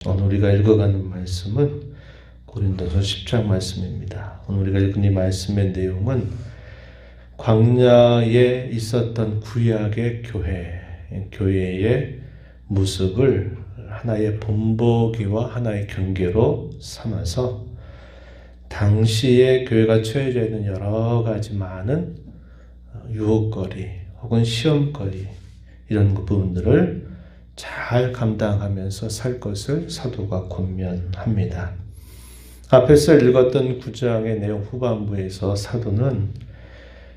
오늘 우리가 읽어가는 말씀은 고린도서 10장 말씀입니다. 오늘 우리가 읽은 이 말씀의 내용은 광야에 있었던 구약의 교회의 모습을 하나의 본보기와 하나의 경계로 삼아서 당시에 교회가 처해져 있는 여러 가지 많은 유혹거리 혹은 시험거리 이런 부분들을 잘 감당하면서 살 것을 사도가 권면합니다. 앞에서 읽었던 9장의 내용 후반부에서 사도는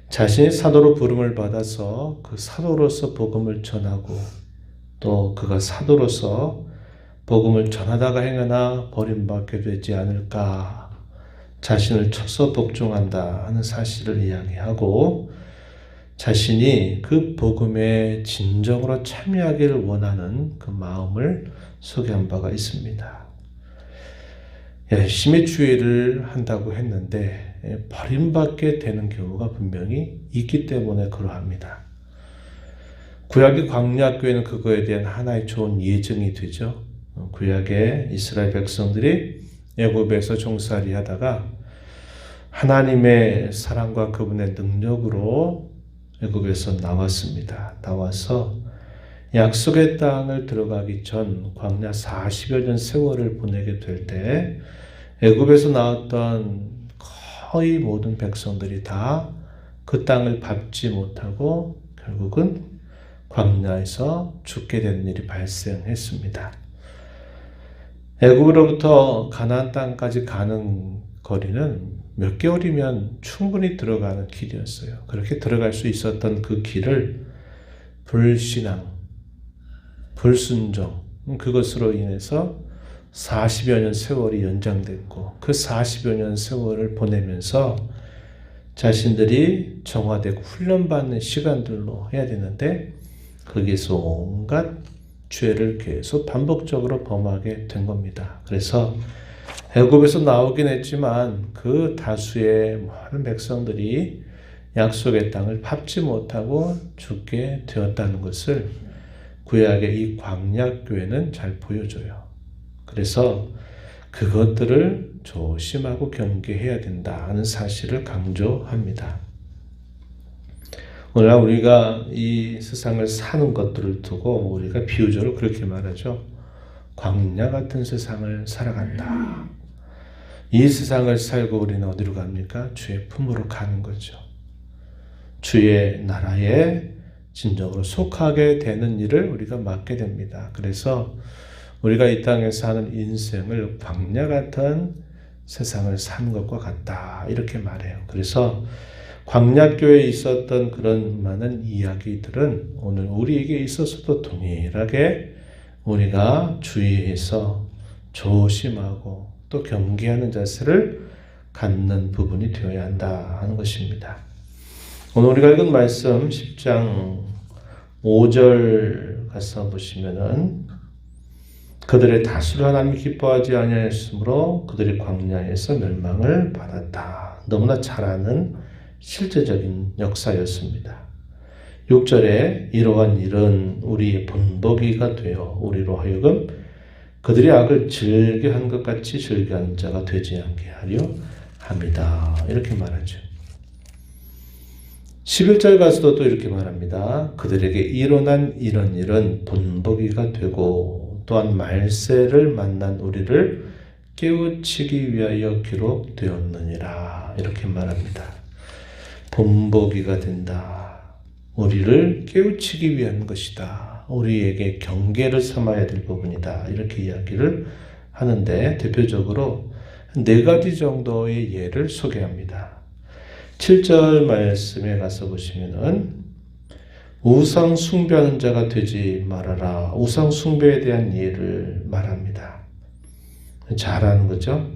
자신이 사도로 부름을 받아서 그 사도로서 복음을 전하고 또 그가 사도로서 복음을 전하다가 행하나 버림받게 되지 않을까 자신을 쳐서 복종한다 하는 사실을 이야기하고 자신이 그 복음에 진정으로 참여하기를 원하는 그 마음을 소개한 바가 있습니다. 열심히 주의를 한다고 했는데 버림받게 되는 경우가 분명히 있기 때문에 그러합니다. 구약의 광야교회는 그거에 대한 하나의 좋은 예증이 되죠. 구약의 이스라엘 백성들이 애굽에서 종살이 하다가 하나님의 사랑과 그분의 능력으로 애굽에서 나왔습니다. 나와서 약속의 땅을 들어가기 전 광야 40여 년 세월을 보내게 될 때 애굽에서 나왔던 거의 모든 백성들이 다 그 땅을 밟지 못하고 결국은 광야에서 죽게 되는 일이 발생했습니다. 애굽으로부터 가나안 땅까지 가는 거리는 몇 개월이면 충분히 들어가는 길이었어요. 그렇게 들어갈 수 있었던 그 길을 불신앙, 불순종, 그것으로 인해서 40여 년 세월이 연장됐고 그 40여 년 세월을 보내면서 자신들이 정화되고 훈련받는 시간들로 해야 되는데 거기에서 온갖 죄를 계속 반복적으로 범하게 된 겁니다. 그래서 애굽에서 나오긴 했지만 그 다수의 많은 백성들이 약속의 땅을 밟지 못하고 죽게 되었다는 것을 구약의 이 광야교회는 잘 보여줘요. 그래서 그것들을 조심하고 경계해야 된다는 사실을 강조합니다. 오늘 우리가 이 세상을 사는 것들을 두고 우리가 비유적으로 그렇게 말하죠. 광야 같은 세상을 살아간다. 이 세상을 살고 우리는 어디로 갑니까? 주의 품으로 가는 거죠. 주의 나라에 진정으로 속하게 되는 일을 우리가 맡게 됩니다. 그래서 우리가 이 땅에서 사는 인생을 광야 같은 세상을 사는 것과 같다. 이렇게 말해요. 그래서 광야교회에 있었던 그런 많은 이야기들은 오늘 우리에게 있어서도 동일하게 우리가 주의해서 조심하고 또 경계하는 자세를 갖는 부분이 되어야 한다 하는 것입니다. 오늘 우리가 읽은 말씀 10장 5절 가서 보시면은 그들의 다수를 하나님이 기뻐하지 아니하였으므로 그들이 광야에서 멸망을 받았다. 너무나 잘 아는 실제적인 역사였습니다. 6절에 이러한 일은 우리의 본보기가 되어 우리로 하여금 그들이 악을 즐겨한 것 같이 즐겨하는 자가 되지 않게 하려 합니다. 이렇게 말하죠. 11절 가서도 또 이렇게 말합니다. 그들에게 일어난 이런 일은 본보기가 되고 또한 말세를 만난 우리를 깨우치기 위하여 기록되었느니라. 이렇게 말합니다. 본보기가 된다. 우리를 깨우치기 위한 것이다. 우리에게 경계를 삼아야 될 부분이다. 이렇게 이야기를 하는데 대표적으로 4가지 정도의 예를 소개합니다. 7절 말씀에 가서 보시면은 우상 숭배하는 자가 되지 말아라. 우상 숭배에 대한 예를 말합니다. 잘 아는 거죠?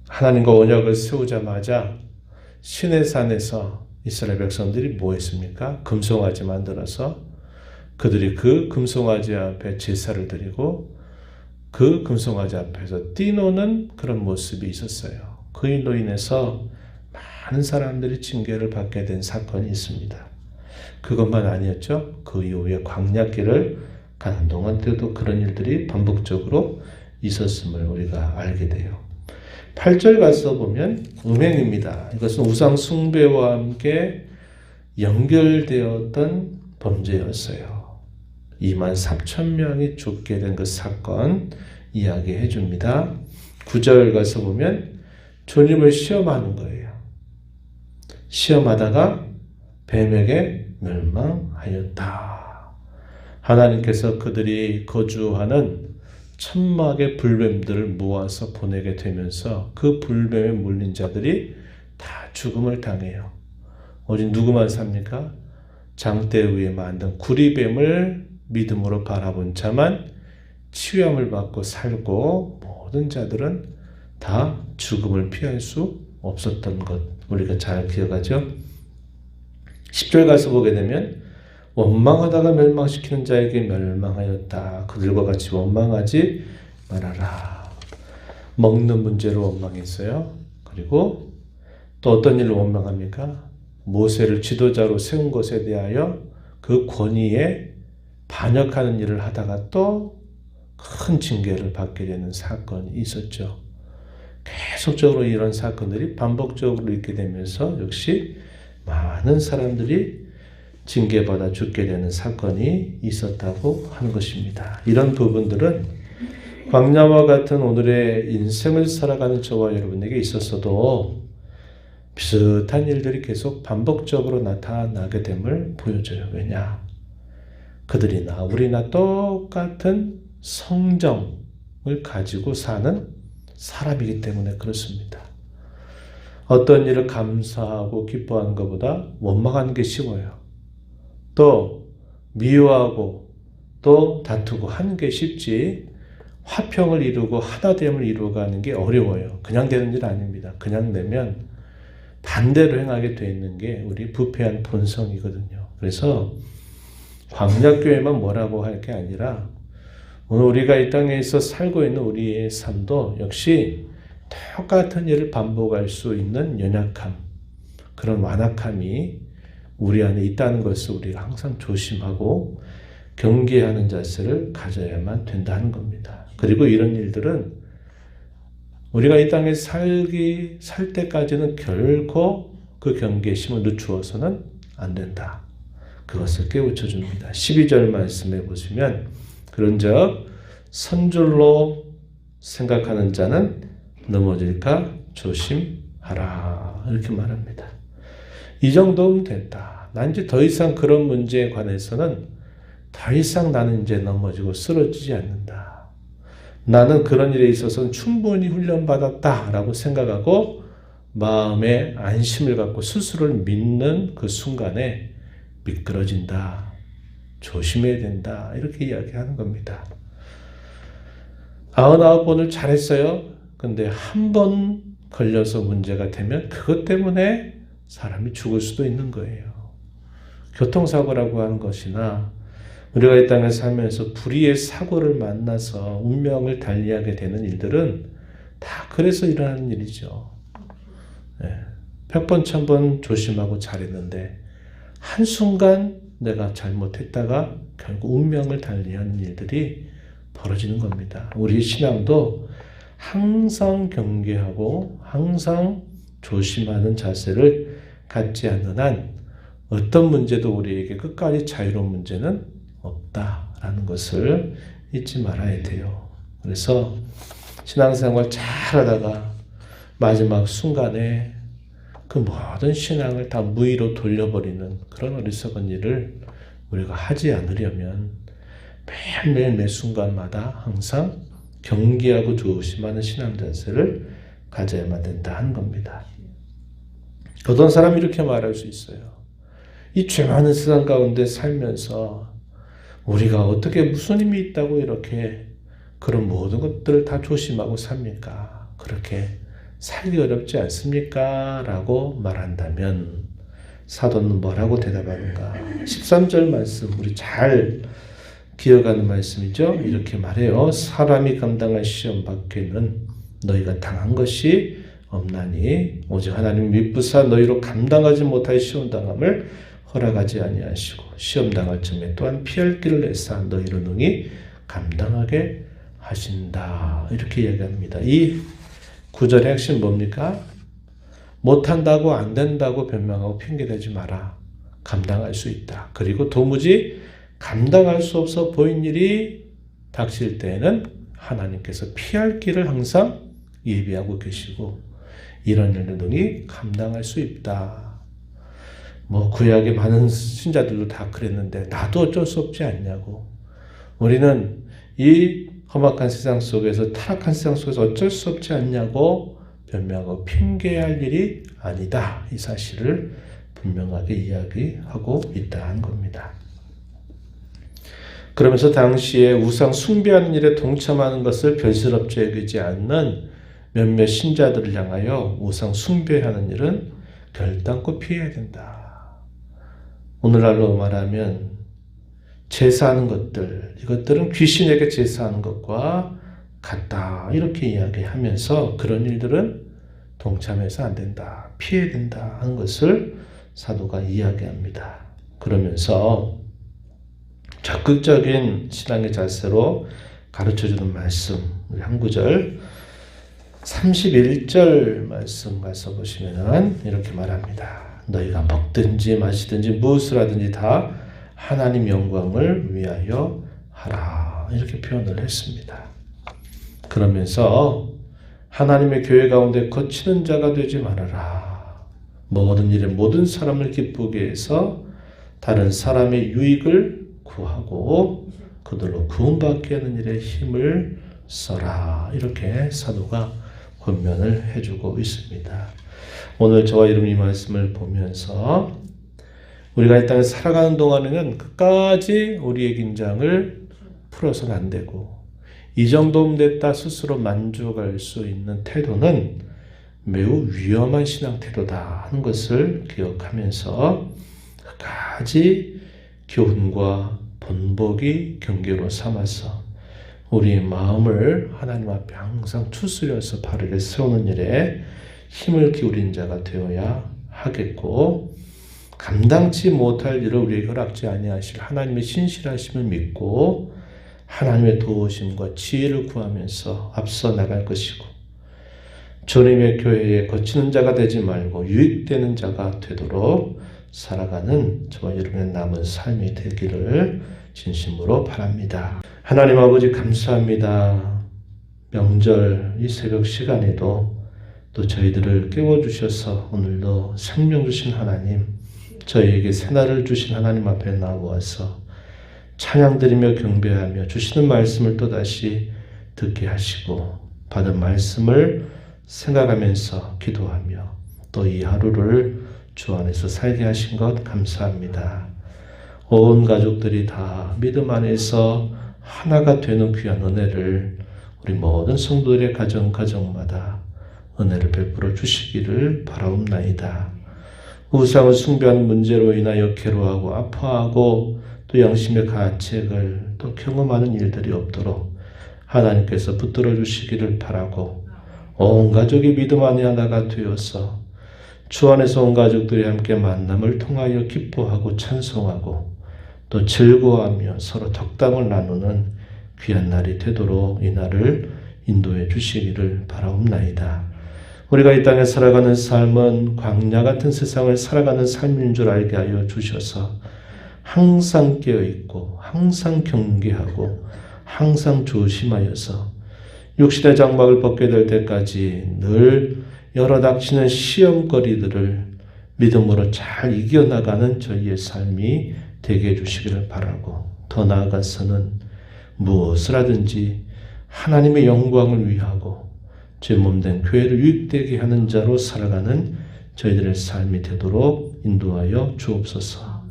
하나님과 언약을 세우자마자 시내산에서 이스라엘 백성들이 뭐 했습니까? 금송아지 만들어서 그들이 그 금송아지 앞에 제사를 드리고 그 금송아지 앞에서 뛰노는 그런 모습이 있었어요. 그 일로 인해서 많은 사람들이 징계를 받게 된 사건이 있습니다. 그것만 아니었죠. 그 이후에 광야길을 가는 동안 때도 그런 일들이 반복적으로 있었음을 우리가 알게 돼요. 8절 가서 보면 음행입니다. 이것은 우상 숭배와 함께 연결되었던 범죄였어요. 23,000명이 죽게 된 그 사건 이야기해 줍니다. 9절 가서 보면 주님을 시험하는 거예요. 시험하다가 뱀에게 멸망하였다. 하나님께서 그들이 거주하는 천막의 불뱀들을 모아서 보내게 되면서 그 불뱀에 물린 자들이 다 죽음을 당해요. 오직 누구만 삽니까? 장대 위에 만든 구리뱀을 믿음으로 바라본 자만 치유함을 받고 살고 모든 자들은 다 죽음을 피할 수 없었던 것 우리가 잘 기억하죠? 10절 가서 보게 되면 원망하다가 멸망시키는 자에게 멸망하였다. 그들과 같이 원망하지 말아라. 먹는 문제로 원망했어요. 그리고 또 어떤 일로 원망합니까? 모세를 지도자로 세운 것에 대하여 그 권위에 반역하는 일을 하다가 또 큰 징계를 받게 되는 사건이 있었죠. 계속적으로 이런 사건들이 반복적으로 있게 되면서 역시 많은 사람들이 징계받아 죽게 되는 사건이 있었다고 하는 것입니다. 이런 부분들은 광야와 같은 오늘의 인생을 살아가는 저와 여러분에게 있었어도 비슷한 일들이 계속 반복적으로 나타나게 됨을 보여줘요. 왜냐? 그들이나 우리나 똑같은 성정을 가지고 사는 사람이기 때문에 그렇습니다. 어떤 일을 감사하고 기뻐하는 것보다 원망하는 게 쉬워요. 또 미워하고 또 다투고 하는 게 쉽지 화평을 이루고 하나됨을 이루어가는 게 어려워요. 그냥 되는 일 아닙니다. 그냥 되면 반대로 행하게 되어 있는 게 우리 부패한 본성이거든요. 그래서 광야교회만 뭐라고 할 게 아니라 오늘 우리가 이 땅에서 살고 있는 우리의 삶도 역시 똑같은 일을 반복할 수 있는 연약함, 그런 완악함이 우리 안에 있다는 것을 우리가 항상 조심하고 경계하는 자세를 가져야만 된다는 겁니다. 그리고 이런 일들은 우리가 이 땅에 살 때까지는 결코 그 경계심을 늦추어서는 안 된다. 그것을 깨우쳐 줍니다. 12절 말씀해 보시면 그런즉 선줄로 생각하는 자는 넘어질까 조심하라 이렇게 말합니다. 이 정도면 됐다. 난 이제 더 이상 그런 문제에 관해서는 더 이상 나는 이제 넘어지고 쓰러지지 않는다. 나는 그런 일에 있어서는 충분히 훈련받았다라고 생각하고 마음에 안심을 갖고 스스로를 믿는 그 순간에 미끄러진다. 조심해야 된다. 이렇게 이야기하는 겁니다. 99번을 잘했어요. 근데 한 번 걸려서 문제가 되면 그것 때문에 사람이 죽을 수도 있는 거예요. 교통사고라고 하는 것이나 우리가 이 땅에 살면서 불의의 사고를 만나서 운명을 달리하게 되는 일들은 다 그래서 일어나는 일이죠. 100번, 1000번 조심하고 잘했는데 한순간 내가 잘못했다가 결국 운명을 달리하는 일들이 벌어지는 겁니다. 우리 신앙도 항상 경계하고 항상 조심하는 자세를 갖지 않는 한 어떤 문제도 우리에게 끝까지 자유로운 문제는 없다라는 것을 잊지 말아야 돼요. 그래서 신앙생활 잘하다가 마지막 순간에 그 모든 신앙을 다 무의로 돌려버리는 그런 어리석은 일을 우리가 하지 않으려면 매일매일 매 순간마다 항상 경계하고 조심하는 신앙 자세를 가져야만 된다 하는 겁니다. 어떤 사람이 이렇게 말할 수 있어요. 이 죄 많은 세상 가운데 살면서 우리가 어떻게 무슨 힘이 있다고 이렇게 그런 모든 것들을 다 조심하고 삽니까? 그렇게 살기 어렵지 않습니까? 라고 말한다면 사도는 뭐라고 대답하는가? 13절 말씀 우리 잘 기억하는 말씀이죠. 이렇게 말해요. 사람이 감당할 시험 밖에는 너희가 당한 것이 없나니 오직 하나님 미쁘사 너희로 감당하지 못할 시험 당함을 허락하지 아니하시고 시험 당할 쯤에 또한 피할 길을 애써 너희로 능히 감당하게 하신다. 이렇게 이야기합니다. 이 구절의 핵심 뭡니까? 못한다고 안 된다고 변명하고 핑계대지 마라. 감당할 수 있다. 그리고 도무지 감당할 수 없어 보인 일이 닥칠 때에는 하나님께서 피할 길을 항상 예비하고 계시고 이런 일을 능히 감당할 수 있다. 구약의 많은 신자들도 다 그랬는데 나도 어쩔 수 없지 않냐고. 우리는 이 험악한 세상 속에서 타락한 세상 속에서 어쩔 수 없지 않냐고 변명하고 핑계할 일이 아니다. 이 사실을 분명하게 이야기하고 있다는 겁니다. 그러면서 당시에 우상 숭배하는 일에 동참하는 것을 별스럽지 여기지 않는 몇몇 신자들을 향하여 우상 숭배하는 일은 결단코 피해야 된다. 오늘날로 말하면 제사하는 것들, 이것들은 귀신에게 제사하는 것과 같다. 이렇게 이야기하면서 그런 일들은 동참해서 안 된다. 피해야 된다 하는 것을 사도가 이야기합니다. 그러면서 적극적인 신앙의 자세로 가르쳐주는 말씀, 우리 한 구절 31절 말씀 가서 보시면 이렇게 말합니다. 너희가 먹든지 마시든지 무엇을 하든지 다 하나님 영광을 위하여 하라. 이렇게 표현을 했습니다. 그러면서 하나님의 교회 가운데 거치는 자가 되지 말아라. 모든 일에 모든 사람을 기쁘게 해서 다른 사람의 유익을 구하고 그들로 구원받게 하는 일에 힘을 써라. 이렇게 사도가 권면을 해주고 있습니다. 오늘 저와 여러분 이 말씀을 보면서 우리가 이 땅에 살아가는 동안에는 끝까지 우리의 긴장을 풀어서는 안 되고 이 정도면 됐다 스스로 만족할 수 있는 태도는 매우 위험한 신앙 태도다 하는 것을 기억하면서 끝까지 교훈과 본보기 경계로 삼아서 우리의 마음을 하나님 앞에 항상 추스려서 바르게 세우는 일에 힘을 기울인 자가 되어야 하겠고 감당치 못할 일을 우리에게 허락지 아니하실 하나님의 신실하심을 믿고 하나님의 도우심과 지혜를 구하면서 앞서 나갈 것이고 주님의 교회에 거치는 자가 되지 말고 유익되는 자가 되도록 살아가는 저와 여러분의 남은 삶이 되기를 진심으로 바랍니다. 하나님 아버지 감사합니다. 명절 이 새벽 시간에도 또 저희들을 깨워주셔서 오늘도 생명 주신 하나님, 저희에게 새날을 주신 하나님 앞에 나와서 찬양드리며 경배하며 주시는 말씀을 또다시 듣게 하시고 받은 말씀을 생각하면서 기도하며 또 이 하루를 주 안에서 살게 하신 것 감사합니다. 온 가족들이 다 믿음 안에서 하나가 되는 귀한 은혜를 우리 모든 성도들의 가정마다 은혜를 베풀어 주시기를 바라옵나이다. 우상을 숭배하는 문제로 인하여 괴로워하고 아파하고 또 양심의 가책을 또 경험하는 일들이 없도록 하나님께서 붙들어 주시기를 바라고 온 가족이 믿음 안에 하나가 되어서 주 안에서 온 가족들이 함께 만남을 통하여 기뻐하고 찬송하고 또 즐거워하며 서로 덕담을 나누는 귀한 날이 되도록 이 날을 인도해 주시기를 바라옵나이다. 우리가 이 땅에 살아가는 삶은 광야 같은 세상을 살아가는 삶인 줄 알게 하여 주셔서 항상 깨어있고 항상 경계하고 항상 조심하여서 육신의 장막을 벗게 될 때까지 늘 여러 닥치는 시험거리들을 믿음으로 잘 이겨나가는 저희의 삶이 되게 해주시기를 바라고 더 나아가서는 무엇을 하든지 하나님의 영광을 위하고 제 몸된 교회를 유익되게 하는 자로 살아가는 저희들의 삶이 되도록 인도하여 주옵소서.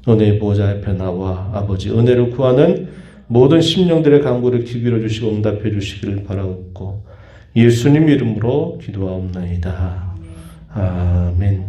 은혜의 보좌 앞에 나와 아버지 은혜를 구하는 모든 심령들의 간구를 기울여 주시고 응답해 주시기를 바라옵고 예수님 이름으로 기도하옵나이다. 아멘.